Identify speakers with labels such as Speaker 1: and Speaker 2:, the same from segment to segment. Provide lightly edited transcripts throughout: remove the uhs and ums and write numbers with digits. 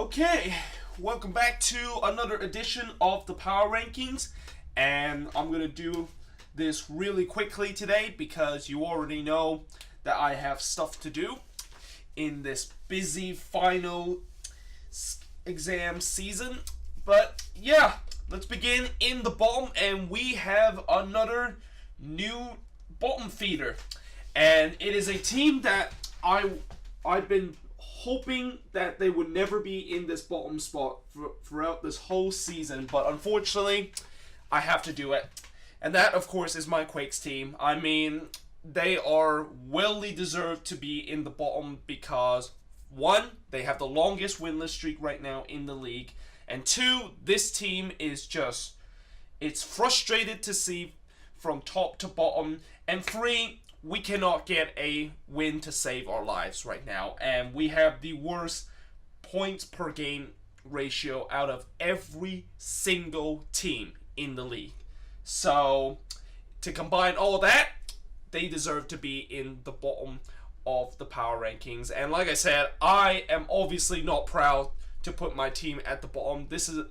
Speaker 1: Okay, welcome back to another edition of the Power Rankings, and I'm going to do this really quickly today because you already know that I have stuff to do in this busy final exam season. But yeah, let's begin in the bottom, and we have another new bottom feeder, and it is a team that I've been hoping that they would never be in this bottom spot throughout this whole season, but unfortunately, I have to do it. And that, of course, is my Quakes team. I mean, they are wellly deserved to be in the bottom because, one, they have the longest winless streak right now in the league, and two, this team is just, it's frustrated to see from top to bottom, and three, we cannot get a win to save our lives right now, and we have the worst points per game ratio out of every single team in the league. So, to combine all that, they deserve to be in the bottom of the power rankings. And like I said, I am obviously not proud to put my team at the bottom. This is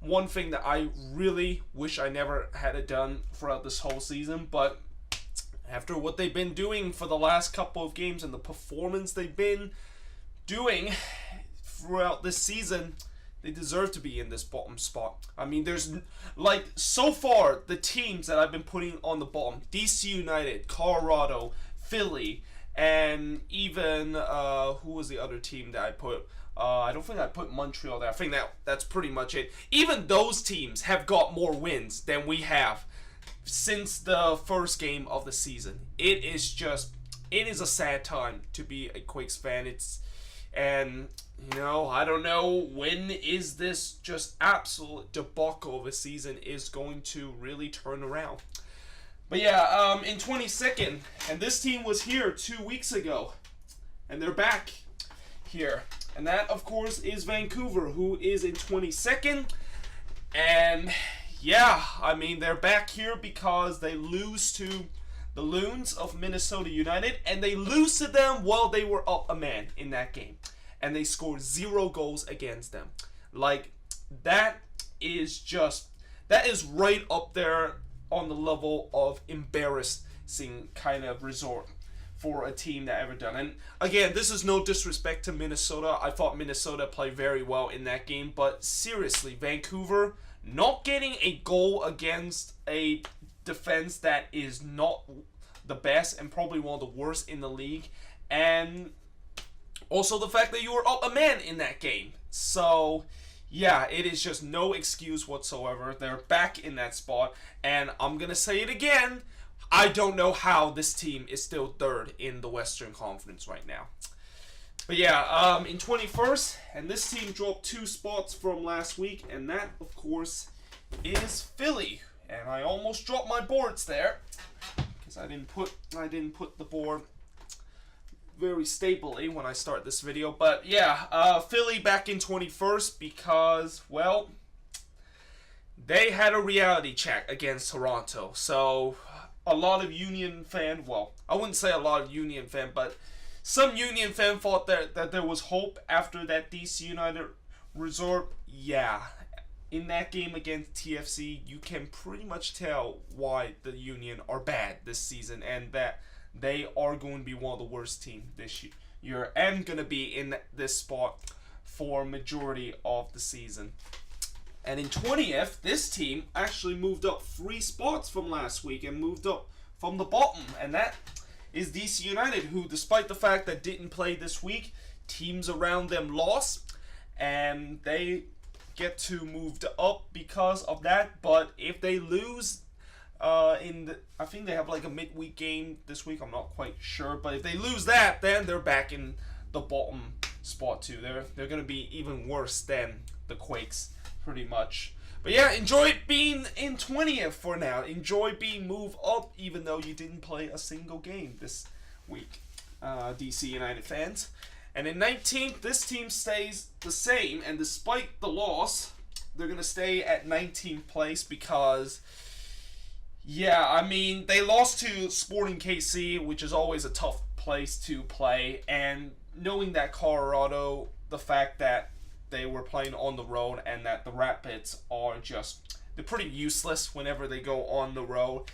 Speaker 1: one thing that I really wish I never had it done throughout this whole season, but after what they've been doing for the last couple of games and the performance they've been doing throughout this season, they deserve to be in this bottom spot. I mean, there's, like, so far, the teams that I've been putting on the bottom, DC United, Colorado, Philly, and even, who was the other team that I put? I don't think I put Montreal there. I think that's pretty much it. Even those teams have got more wins than we have since the first game of the season. It is a sad time to be a Quakes fan. I don't know when is this just absolute debacle of a season is going to really turn around. But yeah, in 22nd, and this team was here 2 weeks ago, and they're back here. And that, of course, is Vancouver, who is in 22nd, and yeah, I mean, they're back here because they lose to the Loons of Minnesota United, and they lose to them while they were up a man in that game. And they scored 0 goals against them. Like, that is right up there on the level of embarrassing kind of resort for a team that ever done. And again, this is no disrespect to Minnesota. I thought Minnesota played very well in that game, but seriously, Vancouver not getting a goal against a defense that is not the best and probably one of the worst in the league, and also the fact that you were up a man in that game. So yeah, it is just no excuse whatsoever. They're back in that spot, and I'm gonna say it again, I don't know how this team is still third in the Western Conference right now. But yeah, in 21st, and this team dropped 2 spots from last week, and that, of course, is Philly. And I almost dropped my boards there because I didn't put the board very stably when I start this video. But yeah, Philly back in 21st because, well, they had a reality check against Toronto. So a lot of Union fan, well, I wouldn't say a lot of Union fan, but some Union fan thought that there was hope after that DC United resort. Yeah, in that game against TFC, you can pretty much tell why the Union are bad this season, and that they are going to be one of the worst teams this year and going to be in this spot for majority of the season. And in 20th, this team actually moved up 3 spots from last week and moved up from the bottom, and that is DC United, who, despite the fact that didn't play this week, teams around them lost, and they get to move up because of that. But if they lose, I think they have like a midweek game this week, I'm not quite sure, but if they lose that, then they're back in the bottom spot too. They're going to be even worse than the Quakes, pretty much. But yeah, enjoy being in 20th for now. Enjoy being moved up, even though you didn't play a single game this week, DC United fans. And in 19th, this team stays the same, and despite the loss, they're going to stay at 19th place because, yeah, I mean, they lost to Sporting KC, which is always a tough place to play, and knowing that Colorado, the fact that they were playing on the road, and that the Rapids are just, they're pretty useless whenever they go on the road.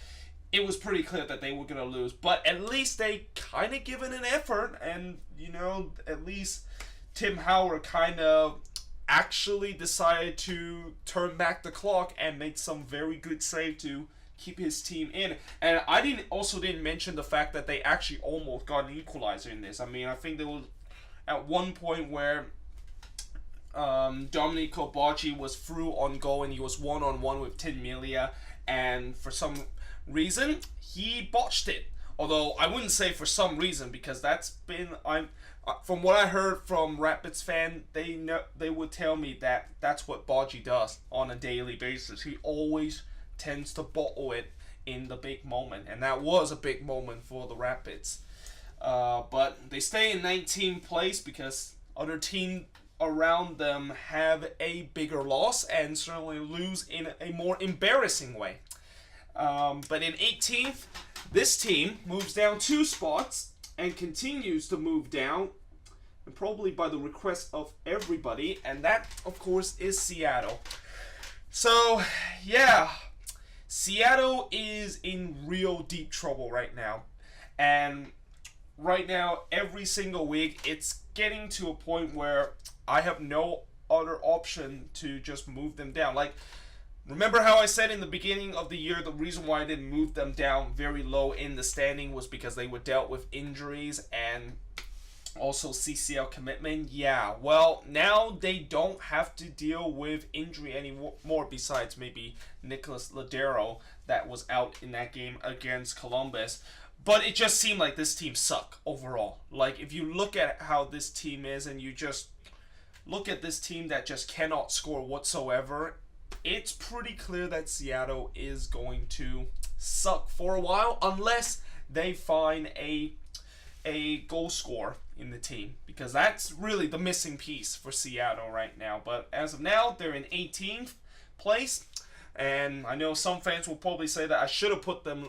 Speaker 1: It was pretty clear that they were going to lose, but at least they kind of given an effort, and at least Tim Howard kind of actually decided to turn back the clock and make some very good save to keep his team in. And I didn't mention the fact that they actually almost got an equalizer in this. I mean, I think there was at one point where Domenico Bocci was through on goal and he was one-on-one with Tin Melia, and for some reason he botched it. Although I wouldn't say for some reason, because that's been, from what I heard from Rapids fan, they would tell me that that's what Bocci does on a daily basis. He always tends to bottle it in the big moment, and that was a big moment for the Rapids. But they stay in 19th place because other teams around them have a bigger loss and certainly lose in a more embarrassing way. But in 18th, this team moves down 2 spots and continues to move down, and probably by the request of everybody, and that, of course, is Seattle. So, yeah, Seattle is in real deep trouble right now. And right now, every single week, it's getting to a point where I have no other option to just move them down. Like, remember how I said in the beginning of the year the reason why I didn't move them down very low in the standing was because they were dealt with injuries and also CCL commitment? Yeah, well, now they don't have to deal with injury anymore, besides maybe Nicholas Ladero that was out in that game against Columbus. But it just seemed like this team sucked overall. Like, if you look at how this team is and you just look at this team that just cannot score whatsoever, it's pretty clear that Seattle is going to suck for a while unless they find a goal scorer in the team, because that's really the missing piece for Seattle right now. But as of now, they're in 18th place, and I know some fans will probably say that I should have put them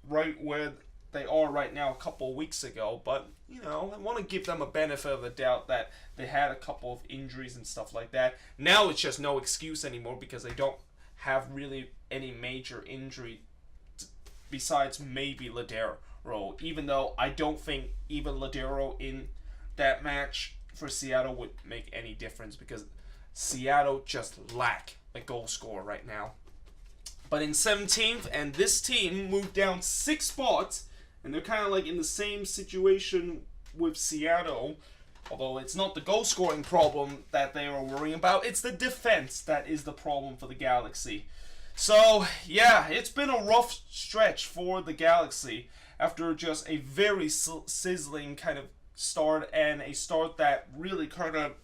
Speaker 1: right where they are right now a couple of weeks ago, but I want to give them a benefit of the doubt that they had a couple of injuries and stuff like that. Now it's just no excuse anymore because they don't have really any major injury besides maybe Ladero, even though I don't think even Ladero in that match for Seattle would make any difference because Seattle just lack a goal scorer right now. But in 17th, and this team moved down 6 spots, and they're kind of like in the same situation with Seattle, although it's not the goal scoring problem that they are worrying about, it's the defense that is the problem for the Galaxy. So, yeah, it's been a rough stretch for the Galaxy after just a very sizzling kind of start, and a start that really kind of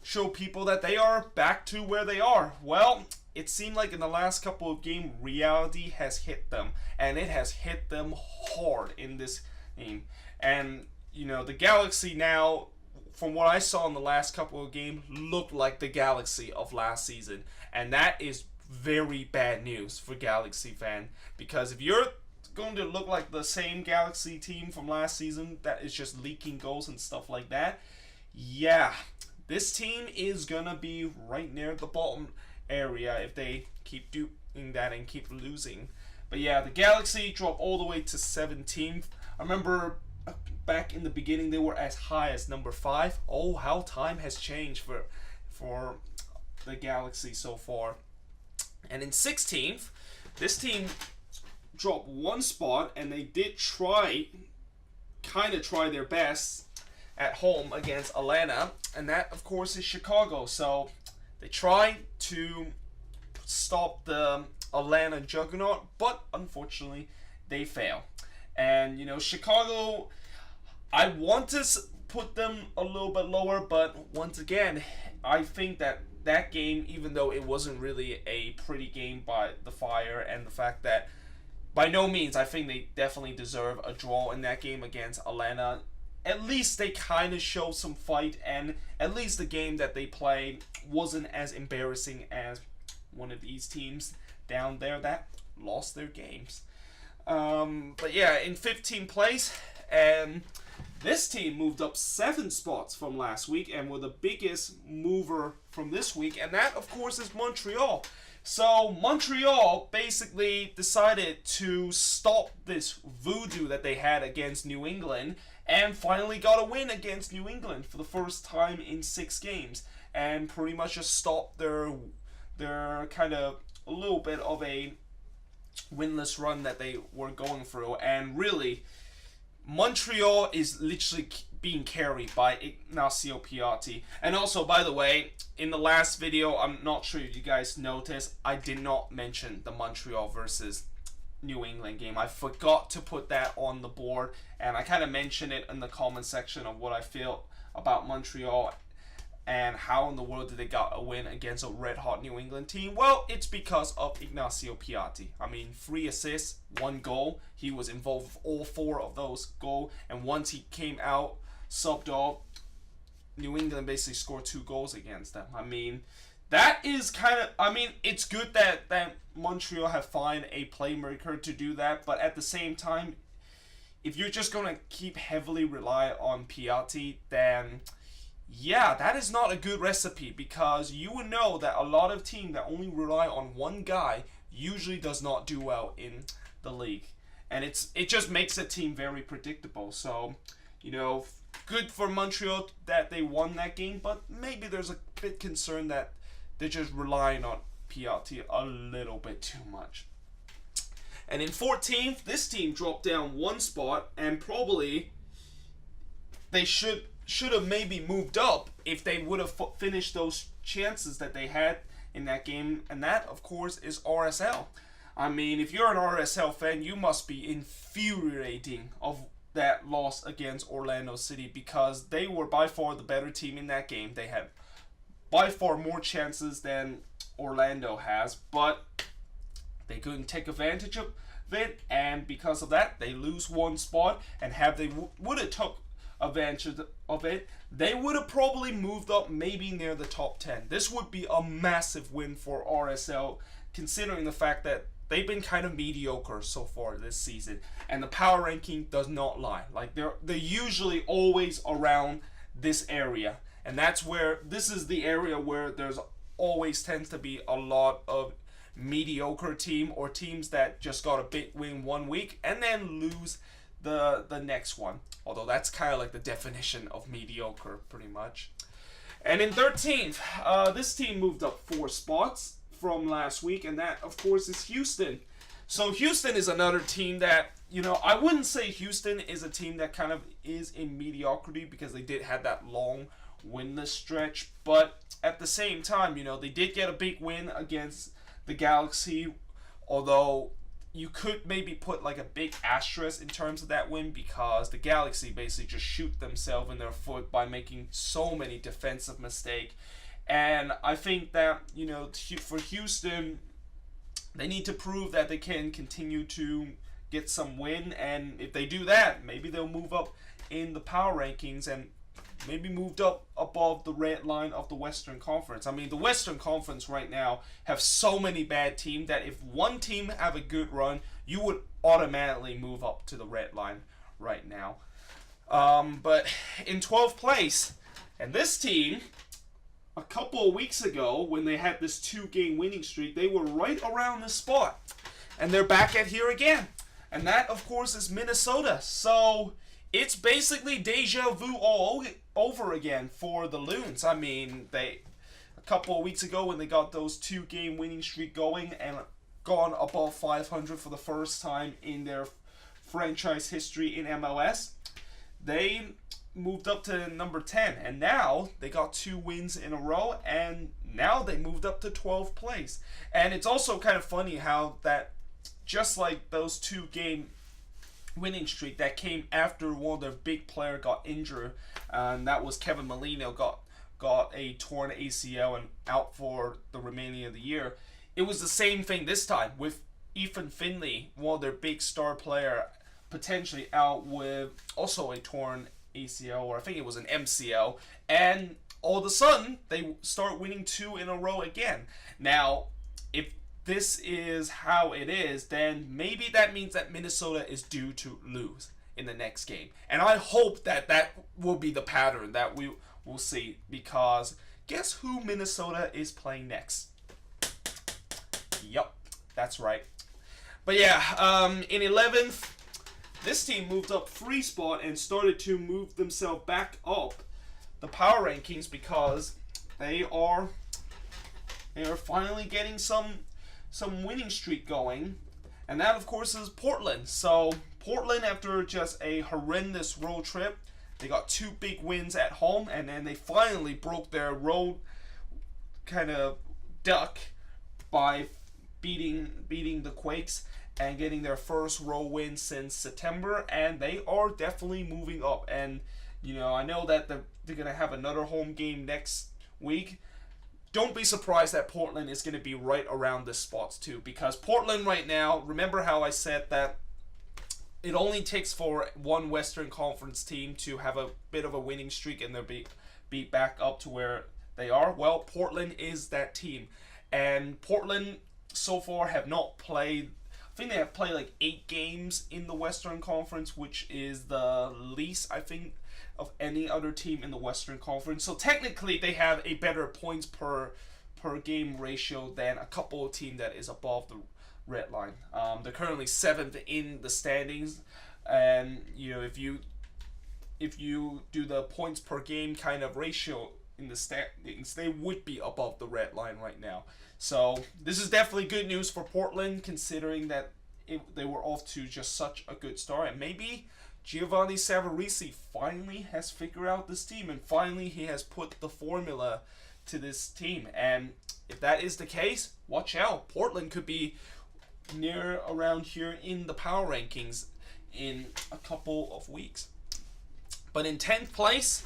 Speaker 1: showed people that they are back to where they are. Well, it seemed like in the last couple of games, reality has hit them, and it has hit them hard in this game. And, the Galaxy now, from what I saw in the last couple of games, looked like the Galaxy of last season. And that is very bad news for Galaxy fan, because if you're going to look like the same Galaxy team from last season that is just leaking goals and stuff like that, yeah, this team is going to be right near the bottom area if they keep doing that and keep losing. But yeah, the Galaxy dropped all the way to 17th. I remember back in the beginning they were as high as number 5. Oh, how time has changed for the Galaxy so far. And in 16th, this team dropped 1 spot, and they did try their best at home against Atlanta, and that of course is Chicago. So they tried to stop the Atlanta juggernaut, but unfortunately they fail. And Chicago, I want to put them a little bit lower, but once again, I think that game, even though it wasn't really a pretty game by the Fire, and the fact that by no means I think they definitely deserve a draw in that game against Atlanta, at least they kind of showed some fight, and at least the game that they played wasn't as embarrassing as one of these teams down there that lost their games. But yeah, in 15th place, and This team moved up 7 spots from last week and were the biggest mover from this week, and that, of course, is Montreal. So Montreal basically decided to stop this voodoo that they had against New England and finally got a win against New England for the first time in 6 games, and pretty much just stopped their kind of a little bit of a winless run that they were going through. And really, Montreal is literally being carried by Ignacio Piatti. And also, by the way, in the last video, I'm not sure if you guys noticed, I did not mention the Montreal versus New England game. I forgot to put that on the board, and I kind of mentioned it in the comment section of what I feel about Montreal and how in the world did they got a win against a red-hot New England team. Well, it's because of Ignacio Piatti. I mean, 3 assists, 1 goal. He was involved with all 4 of those goals, and once he came out, subbed off, New England basically scored 2 goals against them. I mean, that is kind of, I mean, it's good that Montreal have found a playmaker to do that, but at the same time, if you're just going to keep heavily rely on Piatti, then yeah, that is not a good recipe, because you would know that a lot of teams that only rely on one guy usually does not do well in the league. And it just makes a team very predictable. So, you know, good for Montreal that they won that game, but maybe there's a bit concerned that they're just relying on Piatti a little bit too much. And in 14th, this team dropped down 1 spot, and probably they should have maybe moved up if they would have finished those chances that they had in that game, and that, of course, is RSL. I mean, if you're an RSL fan, you must be infuriating of that loss against Orlando City, because they were by far the better team in that game. They had by far more chances than Orlando has, but they couldn't take advantage of it, and because of that, they lose 1 spot, and have they would have took advantage of it, they would have probably moved up maybe near the top 10. This would be a massive win for RSL, considering the fact that they've been kind of mediocre so far this season, and the power ranking does not lie. Like, they're usually always around this area, and that's where this is the area where there's always tends to be a lot of mediocre team, or teams that just got a big win 1 week and then lose the next one. Although that's kind of like the definition of mediocre, pretty much. And in 13th, this team moved up 4 spots from last week, and that, of course, is Houston. So Houston is another team that, you know, I wouldn't say Houston is a team that kind of is in mediocrity, because they did have that long winless stretch. But at the same time, you know, they did get a big win against the Galaxy, although you could maybe put like a big asterisk in terms of that win, because the Galaxy basically just shoot themselves in their foot by making so many defensive mistakes. And I think that, you know, for Houston, they need to prove that they can continue to get some win, and if they do that, maybe they'll move up in the power rankings and maybe moved up above the red line of the Western Conference. I mean, the Western Conference right now have so many bad teams that if one team have a good run, you would automatically move up to the red line right now. But in 12th place, and this team, a couple of weeks ago, when they had this 2-game winning streak, they were right around this spot. And they're back at here again. And that, of course, is Minnesota. So it's basically deja vu all over again for the Loons. I mean, a couple of weeks ago when they got those 2-game winning streak going and gone above 500 for the first time in their franchise history in MLS, they moved up to number 10, and now they got 2 wins in a row, and now they moved up to 12th place. And it's also kind of funny how that, just like those 2-game winning streak that came after one of their big player got injured, and that was Kevin Molino, got a torn ACL and out for the remaining of the year. It was the same thing this time with Ethan Finley, one of their big star player, potentially out with also a torn ACL, or I think it was an MCL, and all of a sudden they start winning 2 in a row again. Now, if this is how it is, then maybe that means that Minnesota is due to lose. in the next game. And I hope that that will be the pattern that we will see, because guess who Minnesota is playing next? Yup, that's right. But yeah, in 11th, this team moved up 3 spot and started to move themselves back up the power rankings, because they are finally getting some winning streak going. And that, of course, is Portland. So Portland, after just a horrendous road trip, they got 2 big wins at home, and then they finally broke their road kind of duck by beating the Quakes and getting their first road win since September, and they are definitely moving up. And I know that they're gonna have another home game next week. Don't be surprised that Portland is going to be right around this spot too, because Portland right now, remember how I said that it only takes for one Western Conference team to have a bit of a winning streak and they'll be back up to where they are? Well, Portland is that team. And Portland so far have not played, I think they have played like 8 games in the Western Conference, which is the least, I think, of any other team in the Western Conference. So technically they have a better points per game ratio than a couple of teams that is above the red line. They're currently 7th in the standings, and if you do the points per game kind of ratio in the standings, they would be above the red line right now. So this is definitely good news for Portland, considering that they were off to just such a good start, and maybe Giovanni Savarese finally has figured out this team, and finally he has put the formula to this team. And if that is the case, watch out. Portland could be near around here in the power rankings in a couple of weeks. But in 10th place,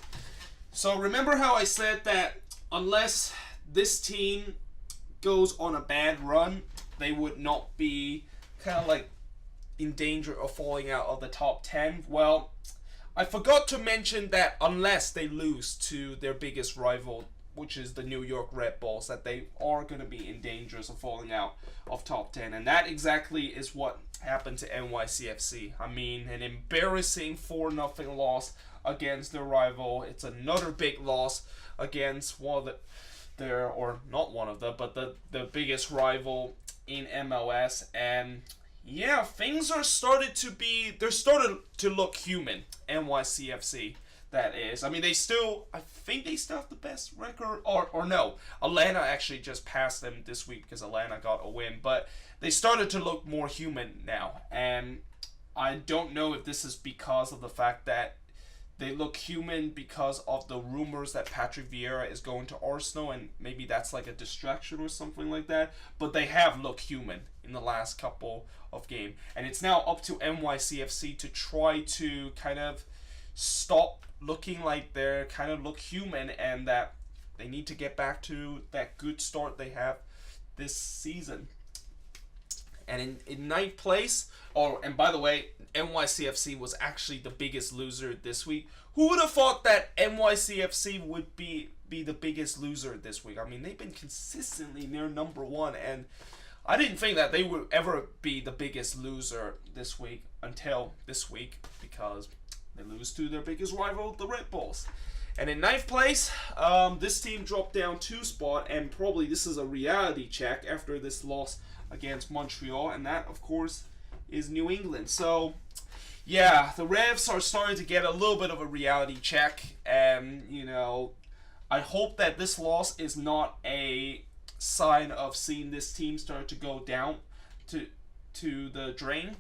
Speaker 1: so remember how I said that unless this team goes on a bad run, they would not be kind of like in danger of falling out of the top 10. Well, I forgot to mention that unless they lose to their biggest rival, which is the New York Red Bulls, that they are going to be in danger of falling out of top 10. And that exactly is what happened to NYCFC. I mean, an embarrassing 4-0 loss against their rival. It's another big loss against one of their, or not one of them, but the biggest rival in MLS. And yeah, things are started to look human. NYCFC, that is. I mean, I think they still have the best record, or no. Atlanta actually just passed them this week because Atlanta got a win, but they started to look more human now. And I don't know if this is because of the fact that they look human because of the rumors that Patrick Vieira is going to Arsenal, and maybe that's like a distraction or something like that. But they have looked human in the last couple of games. And it's now up to NYCFC to try to kind of stop looking like they're kind of look human, and that they need to get back to that good start they have this season. And in 9th place, and by the way, NYCFC was actually the biggest loser this week. Who would have thought that NYCFC would be the biggest loser this week? I mean, they've been consistently near number 1, and I didn't think that they would ever be the biggest loser this week until this week, because they lose to their biggest rival, the Red Bulls. And in 9th place, this team dropped down 2 spots, and probably this is a reality check after this loss against Montreal, and that, of course, is New England. So, yeah, the Revs are starting to get a little bit of a reality check, and, I hope that this loss is not a sign of seeing this team start to go down to the drain.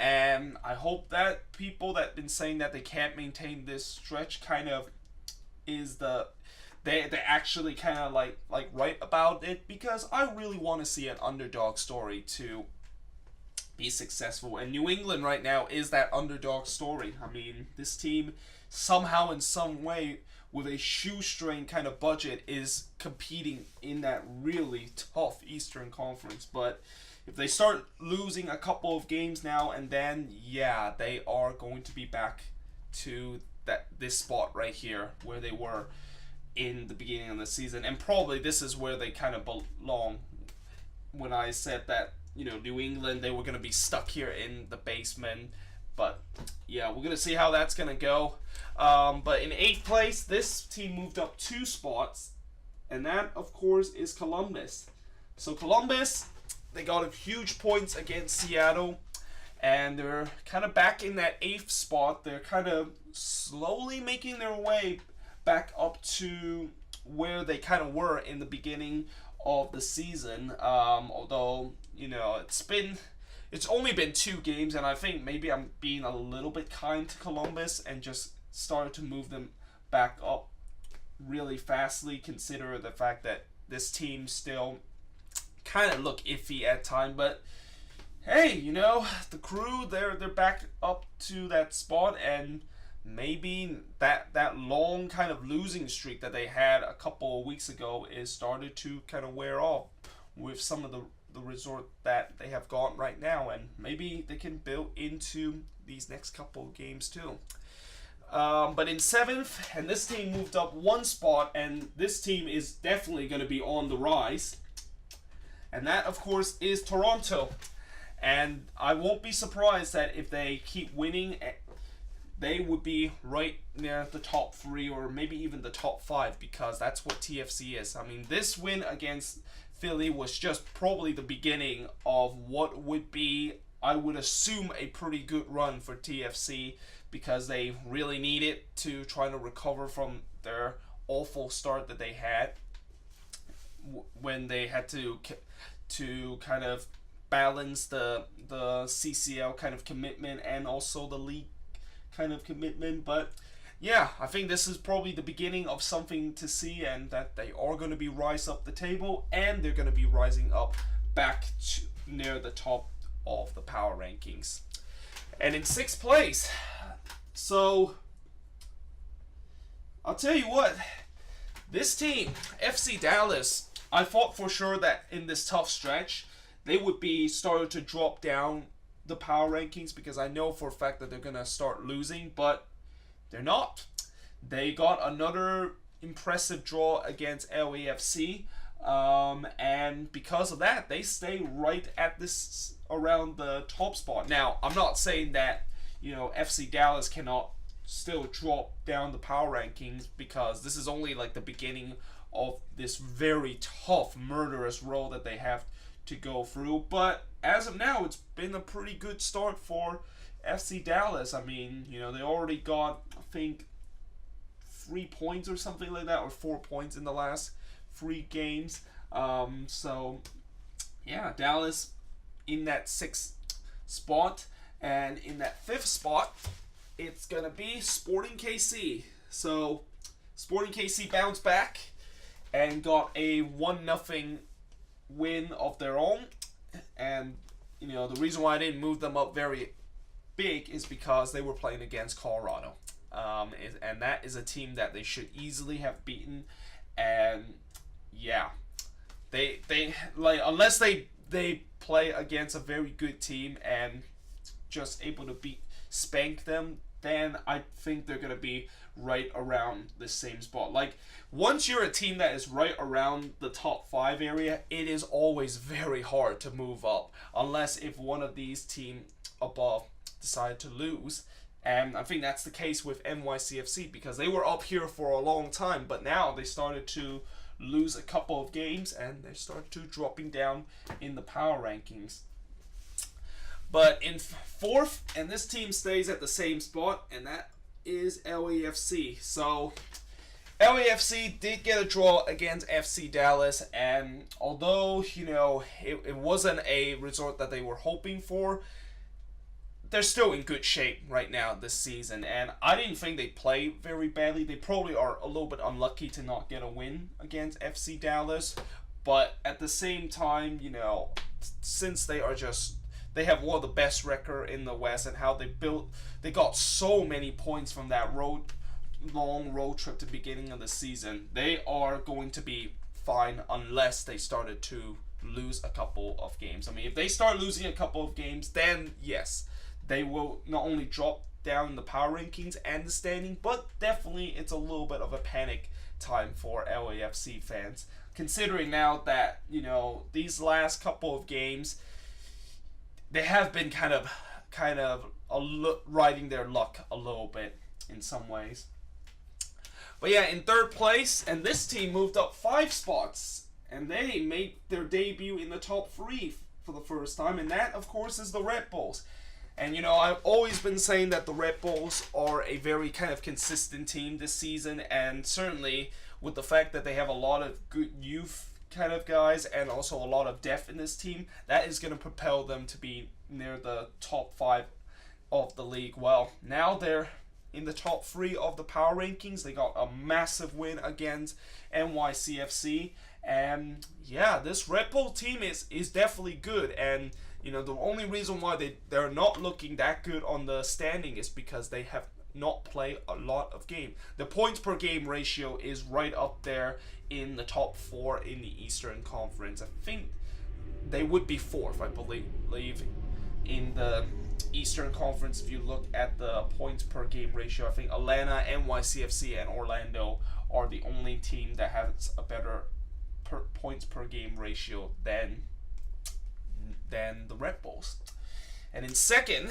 Speaker 1: And I hope that people that have been saying that they can't maintain this stretch kind of is they actually kind of like right about it, because I really want to see an underdog story to be successful, and New England right now is that underdog story. I mean, this team somehow in some way with a shoestring kind of budget is competing in that really tough Eastern Conference. But if they start losing a couple of games now and then, yeah, they are going to be back to this spot right here where they were in the beginning of the season, and probably this is where they kind of belong. When I said that New England, they were going to be stuck here in the basement But yeah, we're gonna see how that's gonna go. But in 8th place, this team moved up 2 spots, and that of course is Columbus. So Columbus, they got a huge points against Seattle, and they're kind of back in that 8th spot. They're kind of slowly making their way back up to where they kind of were in the beginning of the season. Although, it's only been 2 games, and I think maybe I'm being a little bit kind to Columbus and just started to move them back up really fastly, consider the fact that this team still kind of look iffy at time. But hey, the Crew, they're back up to that spot, and maybe that long kind of losing streak that they had a couple of weeks ago is started to kind of wear off with some of the resort that they have got right now, and maybe they can build into these next couple of games too. But in 7th, and this team moved up 1 spot, and this team is definitely going to be on the rise, and that of course is Toronto. And I won't be surprised that if they keep winning, they would be right near the top 3 or maybe even the top 5, because that's what TFC is. I mean, this win against Philly was just probably the beginning of what would be, I would assume, a pretty good run for TFC, because they really need it to try to recover from their awful start that they had when they had to kind of balance the CCL kind of commitment and also the league kind of commitment. But yeah, I think this is probably the beginning of something to see, and that they are going to be rise up the table, and they're going to be rising up back to near the top of the power rankings. And in 6th place, so I'll tell you what, this team, FC Dallas, I thought for sure that in this tough stretch they would be starting to drop down the power rankings, because I know for a fact that they're going to start losing, but they're not. They got another impressive draw against LAFC, and because of that, they stay right at this, around the top spot. Now, I'm not saying that FC Dallas cannot still drop down the power rankings, because this is only like the beginning of this very tough, murderous road that they have to go through. But as of now, it's been a pretty good start for FC Dallas. I mean, they already got, I think, 3 points or something like that, or 4 points in the last 3 games. So yeah, Dallas in that 6th spot. And in that 5th spot, it's going to be Sporting KC. So Sporting KC bounced back and got a 1-0 win of their own. And, the reason why I didn't move them up very big is because they were playing against Colorado. And that is a team that they should easily have beaten. And yeah, they like, unless they play against a very good team and just able to spank them, then I think they're going to be right around the same spot. Like, once you're a team that is right around the top 5 area, it is always very hard to move up, unless if one of these teams above decide to lose. And I think that's the case with NYCFC, because they were up here for a long time, but now they started to lose a couple of games, and they started to dropping down in the power rankings. But in 4th, and this team stays at the same spot, and that is LAFC. So LAFC did get a draw against FC Dallas, and although, it wasn't a result that they were hoping for, they're still in good shape right now this season. And I didn't think they played very badly. They probably are a little bit unlucky to not get a win against FC Dallas, but at the same time, since they have one of the best record in the West, and how they got so many points from that long road trip to the beginning of the season, they are going to be fine unless they started to lose a couple of games. I mean, if they start losing a couple of games, then yes, they will not only drop down in the power rankings and the standing, but definitely it's a little bit of a panic time for LAFC fans, considering now that, these last couple of games, they have been kind of kind of riding their luck a little bit in some ways. But yeah, in third place, and this team moved up 5 spots, and they made their debut in the top 3 for the first time, and that, of course, is the Red Bulls. And, you know, I've always been saying that the Red Bulls are a very kind of consistent team this season, and certainly with the fact that they have a lot of good youth kind of guys and also a lot of depth in this team, that is going to propel them to be near the top 5 of the league. Well, now they're in the top 3 of the power rankings. They got a massive win against NYCFC, and yeah, this Red Bull team is definitely good. And you know, the only reason why they're not looking that good on the standing is because they have not played a lot of game. The points per game ratio is right up there in the top 4 in the Eastern Conference. I think they would be 4th, I believe, in the Eastern Conference. If you look at the points per game ratio, I think Atlanta, NYCFC, and Orlando are the only team that has a better points per game ratio than the Red Bulls. And in second,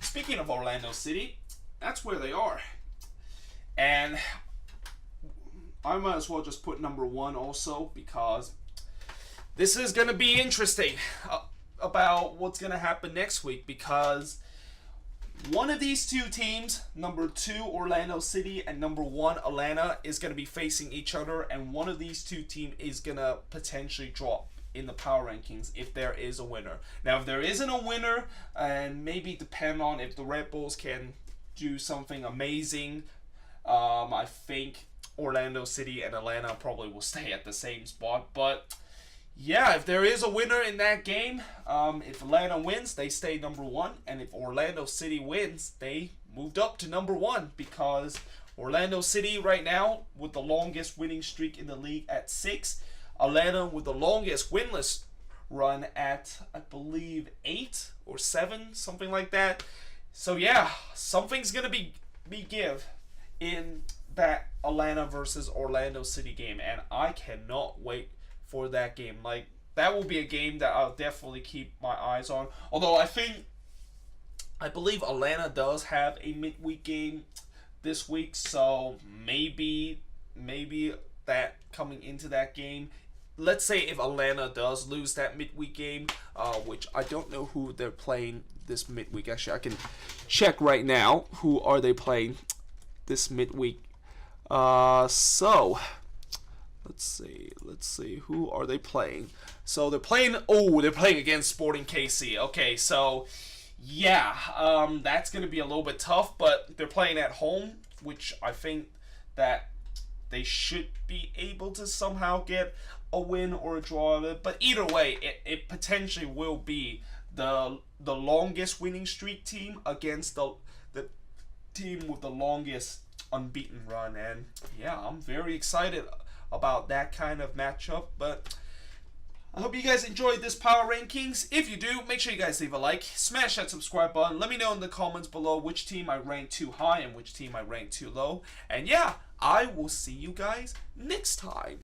Speaker 1: speaking of Orlando City, that's where they are. And I might as well just put number 1 also, because this is going to be interesting about what's going to happen next week, because one of these two teams, number 2 Orlando City and number 1 Atlanta, is going to be facing each other, and one of these two teams is going to potentially drop in the power rankings if there is a winner. Now, if there isn't a winner, and maybe depend on if the Red Bulls can do something amazing, I think Orlando City and Atlanta probably will stay at the same spot. But yeah, if there is a winner in that game, if Atlanta wins, they stay number 1, and if Orlando City wins, they moved up to number 1, because Orlando City right now with the longest winning streak in the league at 6, Atlanta with the longest winless run at, I believe, 8 or 7, something like that. So yeah, something's gonna be give in that Atlanta versus Orlando City game, and I cannot wait for that game. Like, that will be a game that I'll definitely keep my eyes on. Although I believe Atlanta does have a midweek game this week, so maybe that coming into that game, let's say if Atlanta does lose that midweek game, which I don't know who they're playing this midweek. Actually, I can check right now. Who are they playing this midweek? So let's see. Who are they playing? So they're playing against Sporting KC. Okay, so yeah, that's gonna be a little bit tough, but they're playing at home, which I think that they should be able to somehow get a win or a draw of it. But either way, it potentially will be the longest winning streak team against the team with the longest unbeaten run. And yeah, I'm very excited about that kind of matchup. But I hope you guys enjoyed this power rankings. If you do, make sure you guys leave a like, smash that subscribe button, let me know in the comments below which team I ranked too high and which team I ranked too low. And yeah, I will see you guys next time.